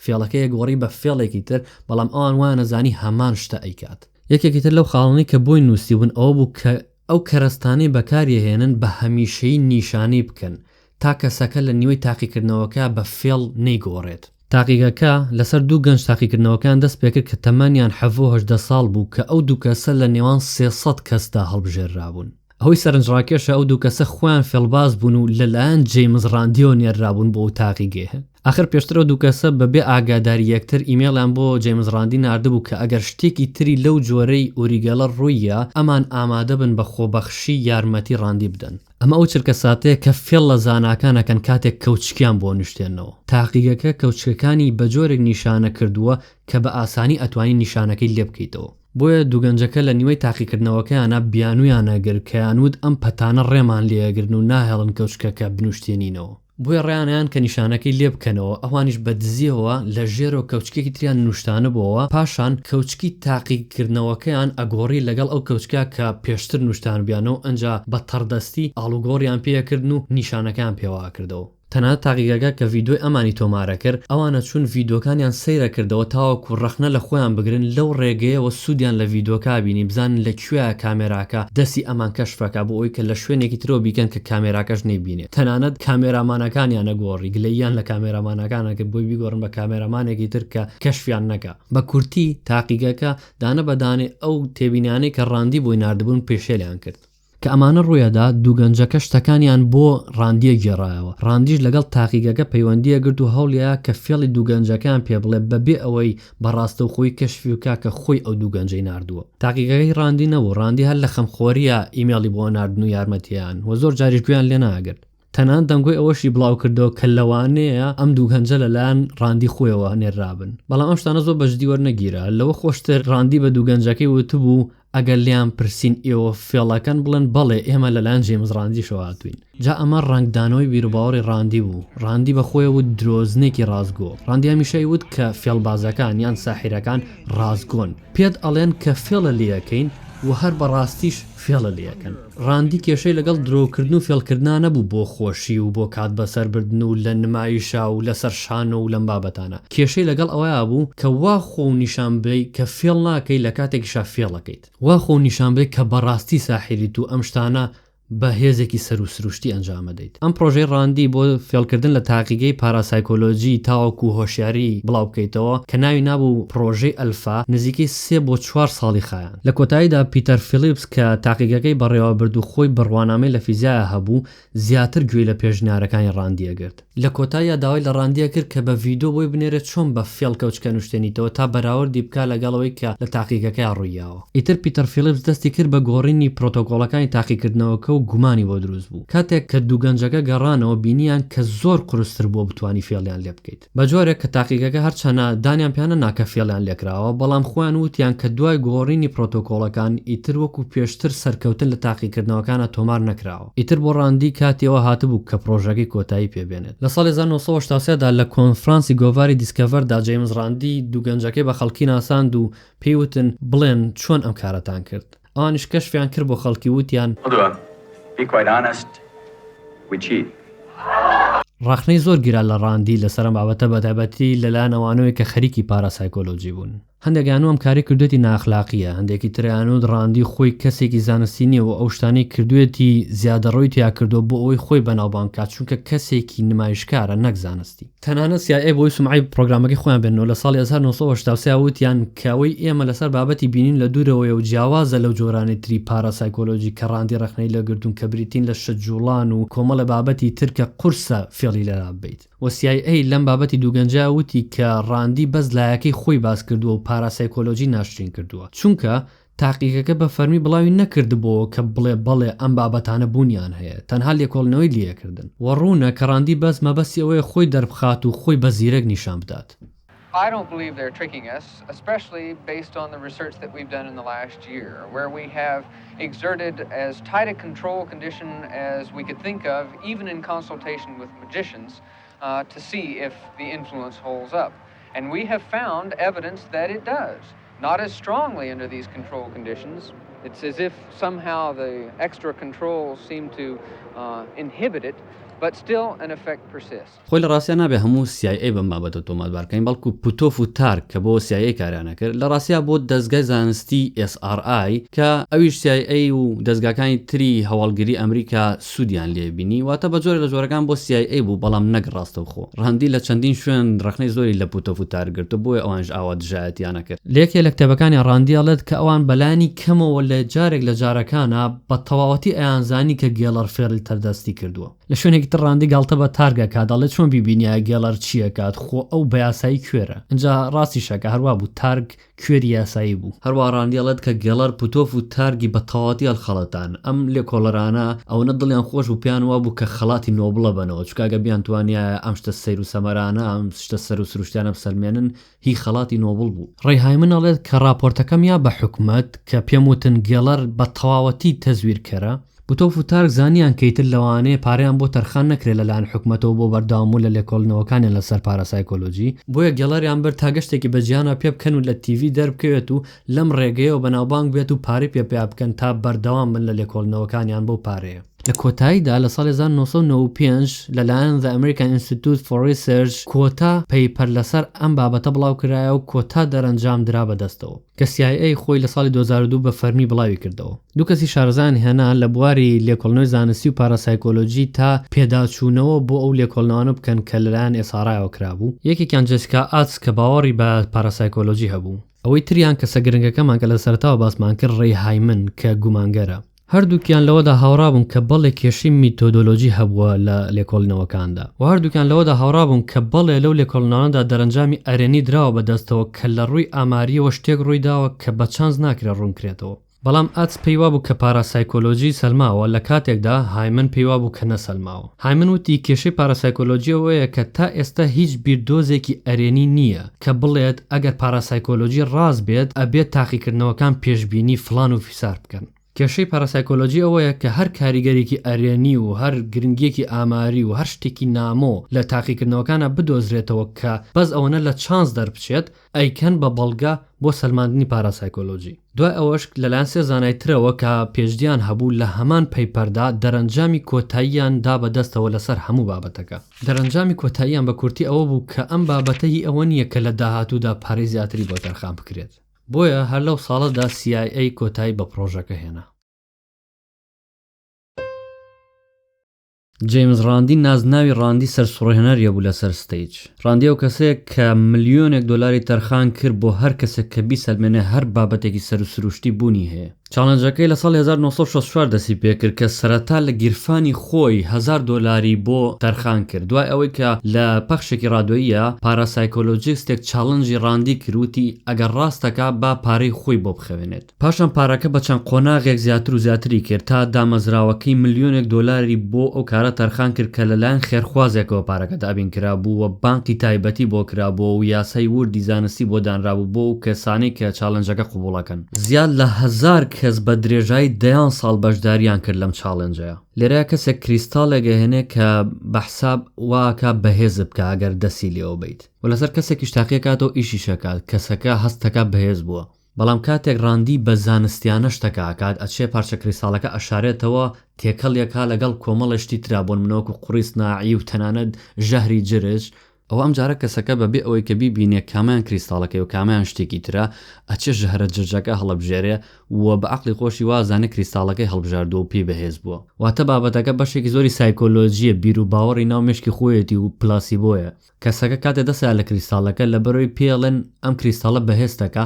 [SPEAKER 1] فێڵەکەیە گۆڕی بە فێڵێکی تر، بەڵام ئەوان وایە نەزانی هەمان شتە ئەیکات. یەکێکی تر لەو خاڵانی کە بۆی نووسی بوون ئەوە بوو کە ئەو کەرەستانەی بەکارهێنن بە هەمیشەی نیشانەی بکەن تا کەسەکە لە نیوەی تاقیکردنەوەکە بە فێڵ نەیگۆڕێت. تاقیگەکە لەسەر دوو گەنج تاقیکردنەوەکان دەست پێکرد کە تەمەنیان 17 ساڵ بوو کە ئەو دوو کەسە لە نێوان 300 کەسدا هەڵبژێررابوون. ئەوەی سەرنجڕاکێشە ئەو دوو کەسە خۆیان فێڵباز بوون و لەلایەن جەیمز ڕاندیۆ نێررابوون بۆ ئەو تاقیگێ. آخر پێشترەوە دوو کەسە بەبێ ئاگاداری یەکتر ئیمێڵیان بۆ جەیمز ڕاندی ناردبوو کە ئەگەر شتێکی تری لەو جۆرەی ئوری گێلەر ڕوویە ئەمان ئامادە بن بە خۆبەخشی یارمەتی ڕاندی بدەن. ئەمە ئەو چرکە ساتەیە کە فێڵ لە زاناکانەکەن کاتێک کەوچکیان بۆ نیشتێنەوە. تاقیگەکە کەوچکەکانی بە جۆرێک نیشانە کردووە کە بە ئاسانی ئەتوانی نیشانەکەی لێ بکەیتەوە. بۆیە دووگەنجەکە لە نیوەی تاقیکردنەوەکەیانە بیانویانەگر کەیانوت ئەم پەتانە ڕێمان لێگرن و ناهێڵن کەوچکەکە بنوشتێنینەوە. بۆیە ڕێیانیان کە نیشانەکەی لێ بکەنەوە، ئەوانیش بە دزیەوە لە ژێرەوە کەوچکێکی تریان نوشتانە بووەوە، پاشان کەوچکی تاقیکردنەوەکەیان ئەگۆڕی لەگەڵ ئەو کەوچکە کە پێشتر نوشتان بیانەوە، ئەنجا بە تەڕدەستی ئاڵوگۆڕیان پێکردن و نیشانەکان پێوا کردەوە. تەنانەت تاقیگەکە کە ڤیدۆی ئەمانی تۆمارە کرد، ئەوانە چون ڤیدۆکانیان سەیرە کردەوە تاوەکو ڕەخنە لە خۆیان بگرن لەو ڕێگەیەوە سوودیان لە ڤیدۆکا بینی بزانن لەکوێیە کامێراکە دەستی ئەمان کەشفەکە بۆ ئەوی کە لە شوێنێکی ترەوە بیکەن کە کامێراکەش نەیبینێت. تەنانەت کامێرامانەکانیان نەگۆڕی، گلەییان لە کامێرامانەکانە کرد بۆی بیگۆڕن بە کامێرامانێکی تر کە کەشفیان نەکا. بە کورتی تاقیگەکە دانە بەدانێ ئەو تێبینیانەی کە ڕاندی بۆی ناردبوون پێشێلیان کرد. کە ئەمانە ڕوویەدا دووگەنجەکە شتەکانیان بۆ ڕاندیە گێڕایەوە. ڕاندیش لەگەڵ تاقیگەکە پەیوەندیە گرت و هەوڵیە کە فێڵی دووگەنجەکان پێ بڵێ بەبێ ئەوەی بەڕاستە و خۆی کەشفی وکا کە خۆی ئەو دووگەنجەی ناردووە. تاقیگەکەی ڕاندی نەبوو، ڕاندی هەر لە خەمخۆریە ئیمێڵی بۆ ناردن و یارمەتیان و زۆر جاریش گویان لێ ناگرت. تەنان دەنگۆی ئەوەشی بڵاو کردەوە کە لەوانەیە ئەم دووگەنجە لەلایەن ڕاندی خۆیەوە نێررابن. بەڵام ئەم شتانە زۆر بەجددی وەرنەگیرە. لەوە خۆشتر ڕاندی بە دووگەنجەکەی وتبوو ئەگەر لیان پرسین ئێوە فێڵەکان بڵێن بەڵێ ئێمە لەلایەن جێمز ڕاندیشەوە هاتوین. جا ئەمە ڕنگدانەوەی بیرروباوەڕی ڕاندی بوو. ڕاندی بەخۆی وت درۆزنێکی ڕازگۆ. ڕاندی هەمیشەی وت کە فێڵبازەکان یان ساحیرەکان ڕازگۆن. پێت ئەڵێن کە فێڵە لێەکەین و هەر بەڕاستیش فێڵە لێەکەن. ڕاندی کێشەی لەگەڵ درۆکردن و فێڵکردنا نەبوو بۆ خۆشی و بۆ کات بەسەر بردن و لە نمایشا و لەسەر شانە و لەم بابەتانە. کێشەی لەگەڵ ئەوەیە بوو کە وا خۆ نیشان بێ کە فێڵ ناکەی لە کاتێکیشا فێڵەکەیت. وا خۆ نیشان بێ کە بەڕاستی ساحیریت و ئەم شتانە بە هێزێکی سەر و سروشتی ئەنجام دەیت. ئەم پرۆژەی ڕاندی بۆ فێڵکردن لە تاقیگەی پاراسایکۆلۆژی تاوەکو هۆشیاری بڵاو بکەیتەوە کە ناوی نابوو پرۆژەی ئەلفا نزیکەی 3 بۆ 4 ساڵی خایان. لە کۆتاییدا پیتەر فیلیپس کە تاقیگەکەی بەڕێوە برد و خۆی بڕوانامەی لە فیزیایە هەبوو زیاتر گوێی لە پێشنیارەکانی ڕاندیە گرت. لە کۆتاییدا داوای لە ڕاندیە کرد کە بە ڤیدۆ بۆی بنێرێت چۆن بە فێڵ کەوچکە نوشتێنیتەوە تا بەراوردی بکە لەگەڵەوەی کە لە تاقیگەکەی ڕوویاوە. ئیتر پیتەر فیلیپس دەستی کرد بە گۆڕینی پرۆتۆکۆڵەکانی تاقیکردنەوەکە و گومانی بۆ دروست بوو. کاتێک کە دوو گەنجەکە گەڕانەوە بینیان کە زۆر قورستر بۆ بتوانی فێڵیان لێ بکەیت. بە جۆرێک کە تاقیگەکە هەرچەنە دانیان پیانە ناکە فێڵیان لێکراوە بەڵام خۆیان وتیان کە دوای گۆڕینی پرۆتۆکۆڵەکان ئیتر وەکو پێشتر سەرکەوتن لە تاقیکردنەوەکانە تۆمار نەکراوە. ئیتر بۆ ڕاندی کاتیەوە هاتبوو کە پرۆژەکەی کۆتایی پێبێنێت. لە ساڵی 1983دا لە کۆنفرانسی گۆڤاری دیسکەڤەردا جێمز ڕاندی دوو گەنجەکەی بە خەڵکی ناساند و پێیوتن بڵێن چۆن ئەم کارەتان کرد. ئەوانیش کەشفیان کرد بۆ خەڵکی وتیان ڕاخنەی زۆر گیرا لە ڕاندی لەسەر بابەتە بەتایبەتی لەلایەن ئەوانەوەی کە خەریکی پاراسایکۆلۆژی بوون. هەندێکیانو ئەم کاری کردوێتی ناخلاقیە، هەندێکی تریانود ڕاندی خۆی کەسێکی زانستی نییە و ئەو شتانەی کردوێتی زیادەڕۆی تیا کردو بۆ ئەوەی خۆی بەناوبان کات چونکە کەسێکی نمایشکارە نەک زانستی. تەنانەت CIA بۆی سومعی پرۆگرامەکەی خۆیان بێنەوە لە ساڵی 1983 وتیان کەوەی ئێمە لەسەر بابەتی بینین لە دوورەوەی و جیاوازە لەو جۆرانی تری پاراسایکۆلۆژی کە ڕاندی ڕخنەی لەگردون کە بریتین لە شەجوڵان و کۆمەڵە بابەتی ترکە قورسە فێڵی لەرا بێت. و CIA لەم بابەتی دووگەنجا وتی کە ڕاندی بەس لایەکەی خۆی باس کردووە و پاراسایکۆلۆژی ناشرین کردووە چونکە تاقیقەکە بە فەرمی بڵاوی نەکردبووە کە بڵێ بەڵێ ئەم بابەتانە بوونیان هەیە تەنها لێکۆڵنەوەی لیەکردن و ڕوونە کە ڕاندی بەس مەبەستی ئەوەیە خۆی دەربخات و خۆی بە زیرەک نیشان بدات.
[SPEAKER 13] I don't believe they're tricking us, especially based on the research that we've done in the last year, where we have exerted as tight a control condition as we could think of, even in consultation with magicians, to see if the influence holds up. And we have found evidence that it does. Not as strongly under these control conditions. It's as if somehow the extra controls seem to inhibit it, but still an effect persists.
[SPEAKER 1] خۆی لە ڕاستیان نابێ هەموو CIA بەم بابەتە تۆمەتبارکەین بەڵکو پوتۆف و تارک کە بۆ CIA کاریانە کرد لە ڕاستیا بۆ دەزگای زانستی SRI کە ئەویش CIA و دەزگاکانی تری هەواڵگری ئەمریکا سوودیان لێبینی واتە بە جۆرە لە جۆرەکان بۆ CIA بوو بەڵام نەک ڕاستەوخۆ. ڕاندی لە چەندین شوێن ڕخنەی زۆری لە پوتۆف و تارک گرتو بۆیە ئەوانش ئاوا دژایەتیانە کرد. لێکێ لە کتێبەکانی ڕاندیاڵێت کە ئەوان بەلانی کەمەوە لە جارێک لە جارەکانە بە تەواوەتی ئەیانزانی کە گێڵەر فێڵی تەردەستی کردووە. لە شوێنێکی تر ڕاندی گاڵتە بە تارگە کاداڵێت چۆن بیبینیە گێڵەر چییە کات خۆ ئەو بە یاسایی کوێرە. اینجا ڕاستی شەکە هەروە بوو تارگ کوێری یاسایی بوو. هەروە ڕاندیاڵێت کە گێڵەر پوتۆف و تارگی بە تەواوەتی هەڵخەڵەتان ئەم لێکۆڵەرانە ئەوەنە دڵیان خۆش و پیان وا بوو کە خەڵاتی نۆبڵە بنەوە چکاگە بیان توانیە ئەم شتە سەیر و سەمەرانە ئەم شتە سەر و سروشتیانە بسەلمێنن هی خەڵاتی نۆبڵ بوو. ڕێهای منەڵێت کە راپۆرتەکەم یا بە حکومەت کە پێم وتن گێڵەر بە تەواوەتی تەزویرکەرە بوتۆف و تارک زانیان کەیتر لەوانەیە پارەیان بۆ تەرخان نەکرێت لەلایەن حکومەتەوە بۆ بەرداوام لە لێکۆڵنەوەکانیان لەسەر پاراسایکۆلۆژی بۆیە گێڵەریان بەر تا گەشتێکی بەجیانە پێ بکەن و لە TV دەربکەوێت و لەم ڕێگەیەوە بەناوبانگ بێت و پارەی پێ بکەن تا بەردەوام بن لە لێکۆڵنەوەکانیان بۆ پارەیە. لە کۆتاییدا لە ساڵی 1995 لەلایەن The American Institute for Research کۆتا پەیپەر لەسەر ئەم بابەتە بڵاو کرایە و کۆتا دەرەنجام درا بەدەستەوە کە CIA خۆی لە ساڵی 2002 بە فەرمی بڵاوی کردەوە. دوو کەسی شارەزان هێنا لە بواری لێکۆڵنەوەی زانستی و پاراسایکۆلۆژی تا پێداچوونەوە بۆ ئەو لێکۆڵنەوانە بکەن کە لەلایەن SRI کرابوو. یەکێکیان جێسیکا ئاتس کە باوەڕی بە پاراسایکۆلۆژی هەبوو. ئەوەی تریان کەسە گرنگەکەمان کە لە سەرتاوە باسمان کرد ڕێهای من کە گومانگەرە. هەردووکیان لەوەدا هاوڕابوون کە بەڵێ کێشی میتۆدۆلۆژی هەبووە لە لێکۆڵنەوەکاندا و هەردووکیان لەوەدا هاوڕابوون کە بەڵێ لەو لێکۆڵنەوەدا دەرەنجامی ئەرێنی دراوە بەدەستەوە کە لە ڕووی ئاماریەوە شتێک ڕوویداوە کە بە چانس ناکرێت ڕوونکرێتەوە. بەڵام ئاچ پێیوا بوو کە پاراسایکۆلۆژی سەلماوە لە کاتێکدا هایمن پێیوا بوو کە نەسەلماوە. هایمن وتی کێشەی پاراسایکۆلۆژیەوەیە کە تا ئێستا هیچ بیردۆزێکی ئەرێنی نییە کە بڵێت ئەگەر پاراسایکۆلۆژی ڕاست بێت ئەبێت تاقیکردنەوەکان پێشبینی فلان و فیسار بکەن. کێشەی پاراسایکۆلۆژی ئەوەیە کە هەر کاریگەرێکی ئەرێنی و هەر گرنگێکی ئاماری و هەر شتێکی نامۆ لە تاقیکردنەوەکانە بدۆزرێتەوە کە بەس ئەوەنە لە چانس دەربچێت ئەیکەن بە بەڵگە بۆ سەلماندنی پاراسایکۆلۆژی. دوای ئەوەش لەلایەن سێ زانایترەوە کە پێشدیان هەبوو لە هەمان پەیپەردا دەرەنجامی کۆتاییان دا بەدەستەوە لەسەر هەموو بابەتەکە. دەرەنجامی کۆتاییان بە کورتی ئەوە بوو کە ئەم بابەتەی ئەوە نییە کە لە داهاتوودا پارەی زیاتری بۆ تەرخان بکرێت. بۆیە هەر لەو ساڵەدا CIA کۆتایی بە پرۆژەکە هێنا. جیمز راندی نازناوی راندی سەرسوڕهێنەریە بوو لەسەر ستەیج. راندی ئەو کەسەیە کە ملیۆنێک دۆلاری تەرخان کرد بۆ هەر کەسێک کە بیسەلمێنێ هەر بابەتێکی سەر و سروشتی بوونی هەیە. چالنجەکەی لە ساڵ 1964 دەستی پێکرد کە سەرەتا لە گیرفانی خۆی $1000 بۆ تەرخان کرد. دوای ئەوەی کە لە پەخشێکی ڕادۆییە پاراسایکۆلۆجیستێک چالنجی راندی کردوتی ئەگەر ڕاستەکە با پارەی خۆی بۆ بخەوێنێت. پاشان پارەکە بە چەند قۆناغێک زیاتر و زیاتری کرد تا دامەزراوەکەی ملیۆنێک دۆلاری بۆ ئەو کارە تەرخان کرد کە لەلایەن خێرخوازێکەوە پارەکە دابین کرابوو و بانکی تایبەتی بۆ کرابوو و یاسای وردی زانستی بۆ دانرابوو بۆ و کەسانەی کە چالنجەکە قبوڵەکەن. زیاد لە 1000 کەس بە درێژایی 10 ساڵ بەشداریان کرد لەم چالنجەیە. لێرەیە کەسێک کریستاڵێک هێنێ کە بەحساب واکە بەهێز بکە ئەگەر دەسی لێەوە بیت و لەسەر کەسێکی شتاقیە کاتەوە ئیشی شەکات کەسەکە هەستەکە بەهێز بووە. بەڵام کاتێک راندی بە زانستیانە شتەکە ئاکات ئەچێ پارچە کریستاڵەکە ئەشارێتەوە تێکەڵیەکە لەگەڵ کۆمەڵشتی ترا بۆن منەوەکو قوڕیس ناعی و تەنانەت ژەهری جرج ئەو ئەم جارە کەسەکە بەبێ ئەوەی کە بیبینێ کامیان کریستاڵەکەی و کامیان شتێکی ترە ئەچێ ژەهرە جرجەکە هەڵەبژێرێ و بە عەقڵی خۆشی وازانە کریستاڵەکەی هەڵبژاردووە و پێی بەهێز بووە. واتە بابەتەکە بەشێکی زۆری سایکۆلۆژیە بیر و باوەڕی ناو مێشکی خۆیەتی و پلاسیبۆیە. کەسەکە کاتێ دەسا لە کریستاڵەکە لەبەرەوەی پێڵێن ئەم کریستاڵە بەهێزتەکە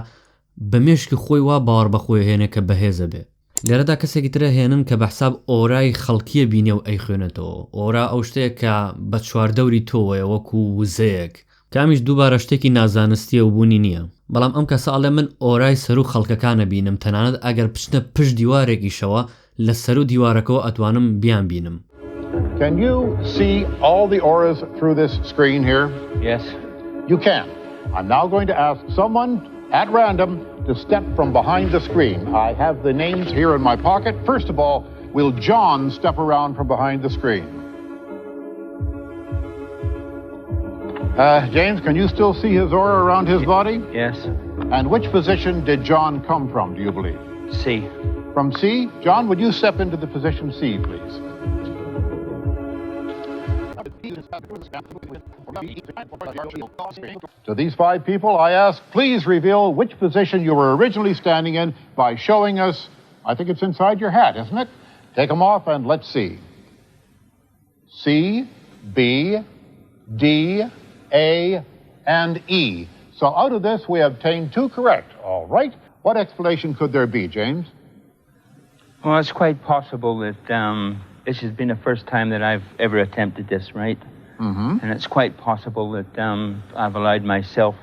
[SPEAKER 1] بە مێشکی خۆی وا باوەڕ بەخۆی هێنێ کە بەهێزە بێ. لێرەدا کەسێکی ترە هێنن کە بەحساب ئۆرای خەڵکیە بینێ و ئەی خوێنێتەوە. ئۆرا ئەو شتەیە کە بە چواردەوری تۆوەیە وەکو وزەیەک. کامیش دووبارە شتێکی نازانستیە و بوونی نییە. بەڵام ئەم کەسە ئەڵێ من ئۆرای سەر و خەڵکەکانە بینم تەنانەت ئەگەر بچنە پشت دیوارێکیشەوە لە سەر و دیوارەکەەوە ئەتوانم بیان بینم.
[SPEAKER 6] Can you see all the auras through this screen here?
[SPEAKER 11] Yes.
[SPEAKER 6] You can. I'm now going to ask someone at random to step from behind the screen. I have the names here in my pocket. First of all, will John step around from behind the screen? James, can you still see his aura around his body?
[SPEAKER 11] Yes.
[SPEAKER 6] And which position did John come from, do you believe?
[SPEAKER 11] C.
[SPEAKER 6] From C? John, would you step into the position C, please? To these 5 people, I ask, please reveal which position you were originally standing in by showing us, I think it's inside your hat, isn't it? Take them off and let's see. C, B, D, A, and E. So out of this, we obtained 2 correct. All right. What explanation could there be, James?
[SPEAKER 11] Well, it's quite possible that this has been the first time that I've ever attempted this, right?
[SPEAKER 6] Mm-hmm.
[SPEAKER 11] And it's quite possible that I've allowed myself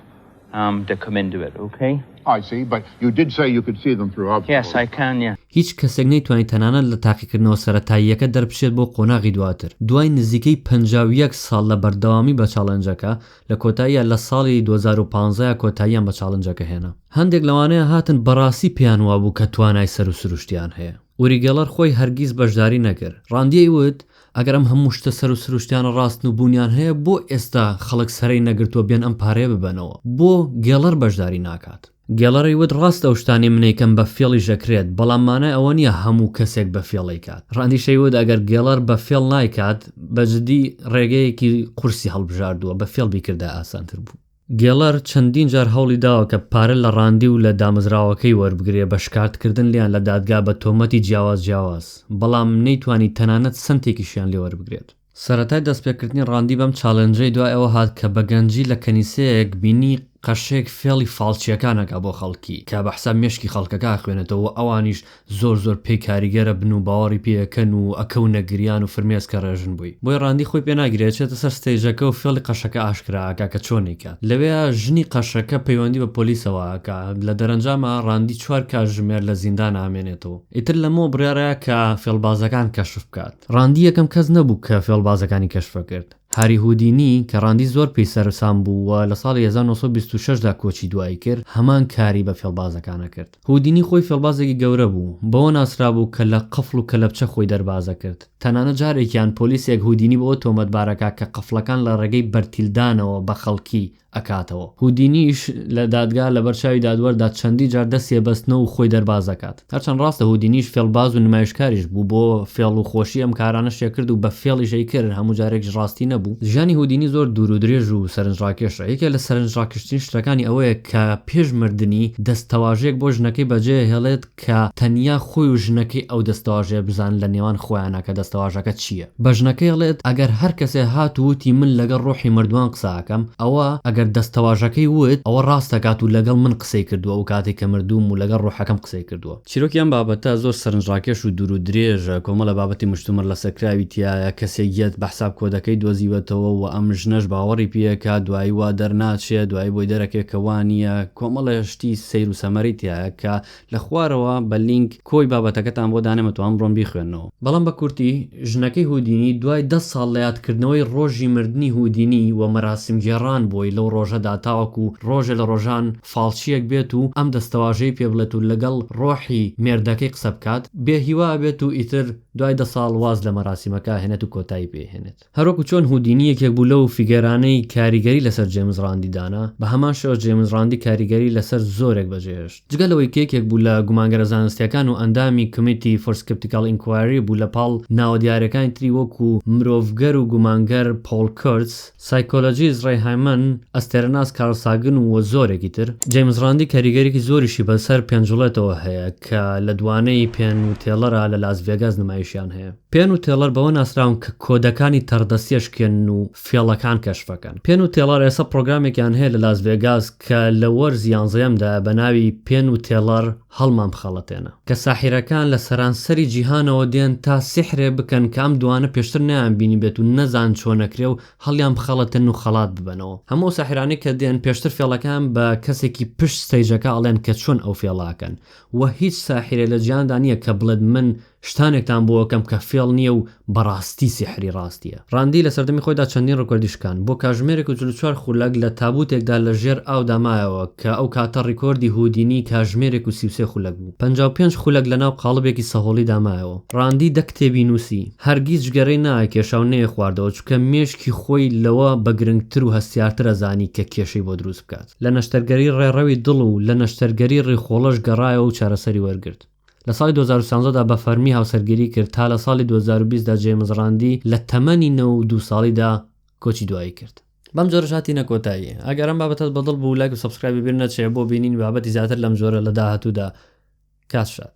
[SPEAKER 11] to come into it, okay?
[SPEAKER 6] I see, but you did say you could see them through obstacles.
[SPEAKER 11] Yes, I can, yeah.
[SPEAKER 1] هیچ کەسێک نەیتوانێت تەنانەت لە تاقیکردنەوە سەرەتاییەکە دەربچێت بۆ قۆناغی دواتر. دوای نزیکەی 51 ساڵ لە بەردەوامی بە چالنجەکە لە کۆتاییە لە ساڵی 2015 کۆتاییان بە چالنجەکە هێنا. هەندێک لەوانەیە هاتن بەڕاستی پێیان وابوو کە توانای سەر و سروشتیان هەیە. ئوری گەلەر خۆی هەرگیز بەشداری نەکرد. ڕاندی وت ئەگەر ئەم هەموو شتە سەر و سروشتیانە ڕاستن و بوونیان هەیە بۆ ئێستا خەڵک سەرەی نەگرتووە بێن ئەم پارەیە ببەنەوە. بۆ گێلەر بەشداری ناکات. گێلەڕی وت ڕاست ئەو شتانی منێکم بە فێڵی ژەکرێت بەڵام مانای ئەوە نییە هەموو کەسێک بە فێڵی کات. ڕاندی شەیوت ئەگەر گێلەر بە فێڵ نایکات بەجددی ڕێگەیەکی قورسی هەڵبژاردووە بە فێڵ بیکردە ئاسانتر بوو. گێلەر چەندین جار هەوڵی داوە کە پارە لە ڕاندی و لە دامەزراوەکەی وەربگرێ بە شکارتکردن لیان لە دادگا بە تۆمەتی جیاواز بەڵام نەیتوانی تەنانەت سنتێکیشیان لێ وەربگرێت. سەرەتای دەستپێکردنی ڕاندی بەم چالنجەی دوای ئەوە هات کە بە گەنجی لە کەنیسەیەک بینی قەشەیەک فێڵی فاڵچیەکانەکە بۆ خەڵکی کە بە حساب مێشکی خەڵکەکە خوێنێتەوە ئەوانیش زۆر پێی کاریگەرە بن و باوەڕی پێەکەن و ئەکەونە گریان و فرمێسکە ڕێژن بووی بۆی ڕاندی خۆی پێ ناگرێت چێتە سەر ستێجەکە و فێڵی قەشەکە ئاشکراکە کە چۆنێکە لەوێ ژنی قەشەکە پەیوەندی بە پۆلیسەوەکە لە دەرەنجامە ڕاندی 4 کاتژمێر لە زیندان ئامێنێتەوە ئیتر لەمەوە بڕیارەیە کە فێڵبازەکان کەشف بکات ڕاندی یەکەم کەس نەبوو کە فێڵبازەکانی کەشف کرد هاری هودینی کە ڕاندی زۆر پێی سەرسام بوو و لە ساڵی 1926دا کۆچی دوایی کرد هەمان کاری بە فێڵبازەکانە کرد هودینی خۆی فێڵبازێکی گەورە بوو بەوە ناسرا بوو کە لە قفڵ و کەلەپچە خۆی دەربازە کرد تەنانە جارێکیان پۆلیسێک هودینی بەوە تۆمەتبارەکە کە قفڵەکان لە ڕێگەی بەرتیلدانەوە بە خەڵکی ئەکاتەوە هودینیش لە دادگا لە بەرچاوی دادوەردا چەندی جار دەستێ بەستنەوە و خۆی دەربازەکات هەرچەند ڕاستە هودینیش فێڵباز و نمایشکاریش بوو بۆ فێڵ و خۆشی ئەم کارانە شێ کرد و بە فێڵیشەی کرد هەموو جارێک ڕاستی نەبوو ژیانی هودینی زۆر دوور و درێژ و سەرنجڕاکێشە یەکێک لە سەرنجڕاکشترین شتەکانی ئەوەیە کە پێش مردنی دەستەواژەیەک بۆ ژنەکەی بەجێ هێڵێت کە تەنیا خۆی و ژنەکەی ئەو دەستەواژەیە بزان لە نێوان خۆیانە کە دەستەواژەکە چییە بە ژنەکەی هێڵێت ئەگەر هەر کەسێ هات وتی من لەگەڵ ڕۆحی مردووان قساکەم ئەوە ئەگەر دەستەواژەکەی وت ئەوە ڕاستەکات و لەگەڵ من قسەی کردووە و کاتێک کە مردووم و لەگەڵ ڕۆحەکەم قسەی کردووە چیرۆکیان بابەتە زۆر سەرنجڕاکێش و دوور و درێژە کۆمەڵە بابەتی مشتومڕ لە سەرکراوی تایە کەسێک یەت بە حساب کۆدەکەی دۆزیوەتەوە و ئەم ژنەش باوەڕی پێەکە دوایی وا دەرناچێت دوایی بۆی دەرەکێکە وانە کۆمەڵە شتی سیر و سەمەری تایە کە لە خوارەوە بە لینک کۆی بابەتەکەتان بۆ دانێمەوە ئەمڕۆم بیخوێنەوە بەڵام بە کورتی ژنەکەی هودینی دوای 10 ساڵ لە یادکردنەوەی ڕۆژی مردنی هودینی و مەراسیم گێڕان بۆی لەو ڕۆژەدا تاوەکو ڕۆژە لە ڕۆژان فاڵچیەک بێت و ئەم دەستەواژەی پێ بڵێت و لەگەڵ ڕۆحی مێردەکەی قسە بکات بێهیوا بێت و ئیتر دوای 10 ساڵ واز لە مەراسیمەکە هێنێت و کۆتایی پێهێنێت هەروەکو چۆن هودینی یەکێک بوو لەو فیگەرانەی کاریگەری لەسەر جێمز ڕاندی دانا بە هەمان شێوە جێمز ڕاندی کاریگەری لەسەر زۆرێک بەجێهێشت جگەلەوەی کێکێک بوو لە گومانگەرە زانستیەکان و ئەندامی کمیتی فۆر سکپتیکال ئینکوایری بوو لە پاڵ ناوەدیارەکانی تری وەکو مرۆڤگەر و گومانگەر پۆل کۆرتس سایکۆلۆجیست ڕێی هایمەن ئەستێرەناس کارل ساگن و زۆرێکی تر جێمز ڕاندی کاریگەرێکی زۆریشی بەسەر پێنجوڵێتەوە هەیە کە لە دوانەی پێن و تێڵەرە لە لاس ڤێگاس نمایشیان هەیە پێن و تێڵەر بەوە ناسراون کە کۆدەکانی تەردەستیەشکێن و فێڵەکان کەشفەکەن پێن و تێڵەر ئێستا پرۆگرامێکیان هەیە لە لاس ڤێگاس کە لە وەرزی 11یەمدا بە ناوی پێن و تێڵەر هەڵمان بخەڵەتێنە کە ساحیرەکان لە سەرانسەری جیهانەوە دێن تا سحرێ بکەن کە ئەم دوانە پێشتر نیان بینی بێت و نەزان چۆنەکرێ و هەڵیان بخەڵەتێن و خەڵات ببنەوە هەموو ساحیرانەی کە دێن پێشتر فێڵەکان بە کەسێکی پشت ستەیجەکە ئەڵێن کە چۆن ئەو فێڵاکەن و هیچ ساحیرێ لە جیهاندا نییە کە بڵێت من شتانێکتان بۆکەم کە فێڵ نییە و بەڕاستی سحری ڕاستیە ڕاندی لە سەردەمی خۆیدا چەندین ڕکۆردیشکان بۆ کاژمێرێک و 44 خولەک لە تابوتێکدا لە ژێر ئاودامایەوە کە ئەو کاتە ڕیکۆردی هودینی کاژمێرێک و 33 خولەک بوو 55 خولەک لەناو قاڵبێکی سەهۆڵی دامایەوە ڕاندی دە کتێبی نووسی هەرگیز جگەرەی نایە کێشاو نەیە خواردەوە چکە مێشکی خۆی لەوە بە گرنگتر و هەستیارترە زانی کە کێشەی بۆ دروست بکات لە نەشتەرگەری ڕێڕەوی دڵ و لە نەشتەرگەری ڕێخۆڵەش گەڕایەوە و چارەسەری وەرگرت لە ساڵی 2013دا بە فەرمی هاوسەرگیری کرد تا لە ساڵی 2020دا جێمز ڕاندی لە تەمەنی 92 ساڵیدا کۆچی دوایی کرد بەم جۆرە هاتینە کۆتایی ئەگەر ئەم بابەتت بەدڵ بوو لایک و سەبسکرایب بیر نەچێ بۆ بینین بابەتی زیاتر لەم جۆرە لە داهاتوودا کات شات